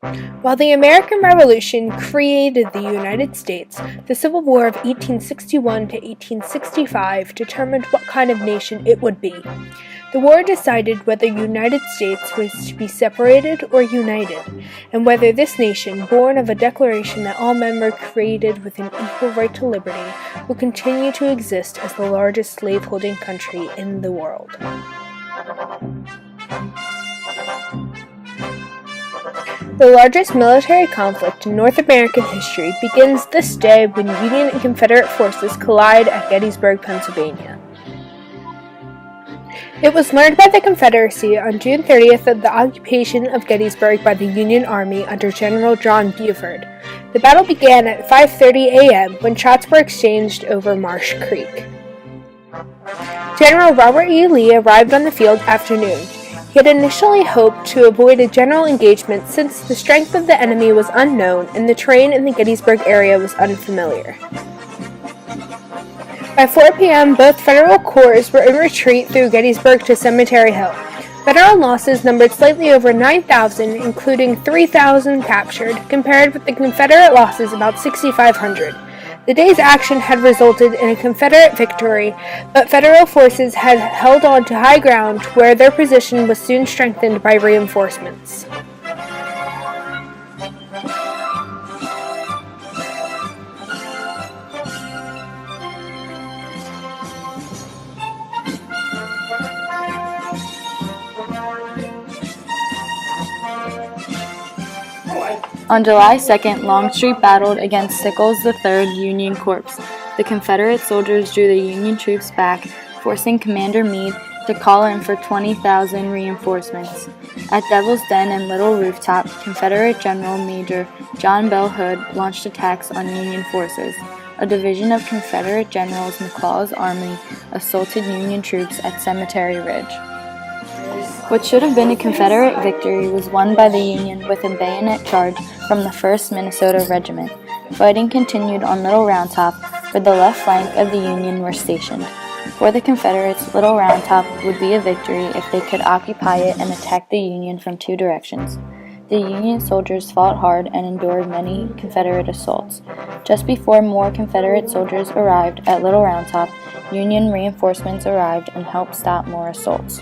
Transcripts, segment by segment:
While the American Revolution created the United States, the Civil War of 1861 to 1865 determined what kind of nation it would be. The war decided whether the United States was to be separated or united, and whether this nation, born of a declaration that all men were created with an equal right to liberty, would continue to exist as the largest slaveholding country in the world. The largest military conflict in North American history begins this day when Union and Confederate forces collide at Gettysburg, Pennsylvania. It was learned by the Confederacy on June 30th of the occupation of Gettysburg by the Union Army under General John Buford. The battle began at 5:30 a.m. when shots were exchanged over Marsh Creek. General Robert E. Lee arrived on the field after noon. He had initially hoped to avoid a general engagement since the strength of the enemy was unknown and the terrain in the Gettysburg area was unfamiliar. By 4 p.m., both Federal corps were in retreat through Gettysburg to Cemetery Hill. Federal losses numbered slightly over 9,000, including 3,000 captured, compared with the Confederate losses about 6,500. The day's action had resulted in a Confederate victory, but Federal forces had held on to high ground where their position was soon strengthened by reinforcements. On July 2nd, Longstreet battled against Sickles' III Union Corps. The Confederate soldiers drew the Union troops back, forcing Commander Meade to call in for 20,000 reinforcements. At Devil's Den and Little Rooftop, Confederate General Major John Bell Hood launched attacks on Union forces. A division of Confederate Generals McLaws' army assaulted Union troops at Cemetery Ridge. What should have been a Confederate victory was won by the Union with a bayonet charge from the 1st Minnesota Regiment. Fighting continued on Little Round Top, where the left flank of the Union were stationed. For the Confederates, Little Round Top would be a victory if they could occupy it and attack the Union from two directions. The Union soldiers fought hard and endured many Confederate assaults. Just before more Confederate soldiers arrived at Little Round Top, Union reinforcements arrived and helped stop more assaults.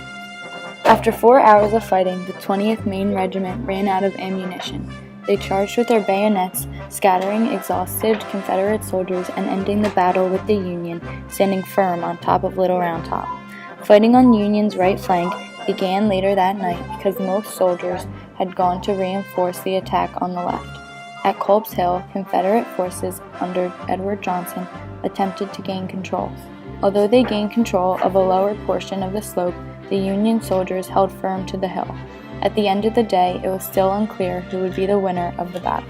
After 4 hours of fighting, the 20th Maine Regiment ran out of ammunition. They charged with their bayonets, scattering exhausted Confederate soldiers and ending the battle with the Union standing firm on top of Little Round Top. Fighting on Union's right flank began later that night because most soldiers had gone to reinforce the attack on the left. At Culp's Hill, Confederate forces under Edward Johnson attempted to gain control. Although they gained control of a lower portion of the slope, the Union soldiers held firm to the hill. At the end of the day, it was still unclear who would be the winner of the battle.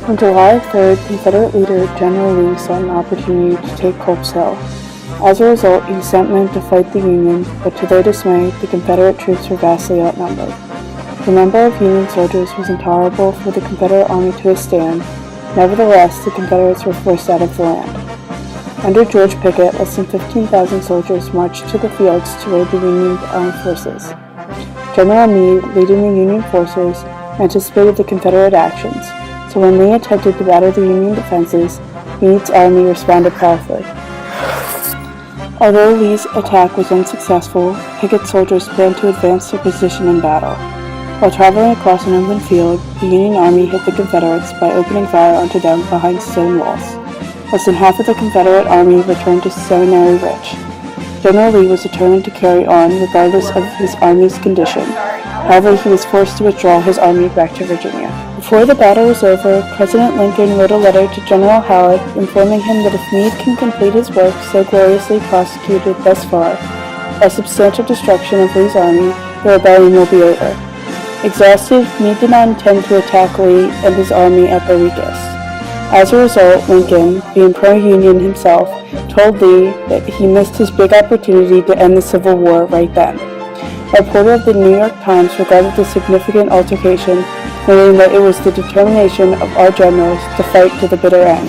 On July 3rd, Confederate leader General Lee saw an opportunity to take Culp's Hill. As a result, he sent men to fight the Union, but to their dismay, the Confederate troops were vastly outnumbered. The number of Union soldiers was intolerable for the Confederate army to withstand. Nevertheless, the Confederates were forced out of the land. Under George Pickett, less than 15,000 soldiers marched to the fields to raid the Union armed forces. General Meade, leading the Union forces, anticipated the Confederate actions, so when Lee attempted to batter the Union defenses, Meade's army responded powerfully. Although Lee's attack was unsuccessful, Pickett's soldiers planned to advance their position in battle. While traveling across an open field, the Union Army hit the Confederates by opening fire onto them behind stone walls. Less than half of the Confederate Army returned to Seminary Ridge. General Lee was determined to carry on regardless of his army's condition. However, he was forced to withdraw his army back to Virginia. Before the battle was over, President Lincoln wrote a letter to General Halleck informing him that if Meade can complete his work so gloriously prosecuted thus far, by substantial destruction of Lee's army, the rebellion will be over. Exhausted, Meade did not intend to attack Lee and his army at their weakest. As a result, Lincoln, being pro-Union himself, told Lee that he missed his big opportunity to end the Civil War right then. A reporter of the New York Times regarded the significant altercation, noting that it was the determination of our generals to fight to the bitter end.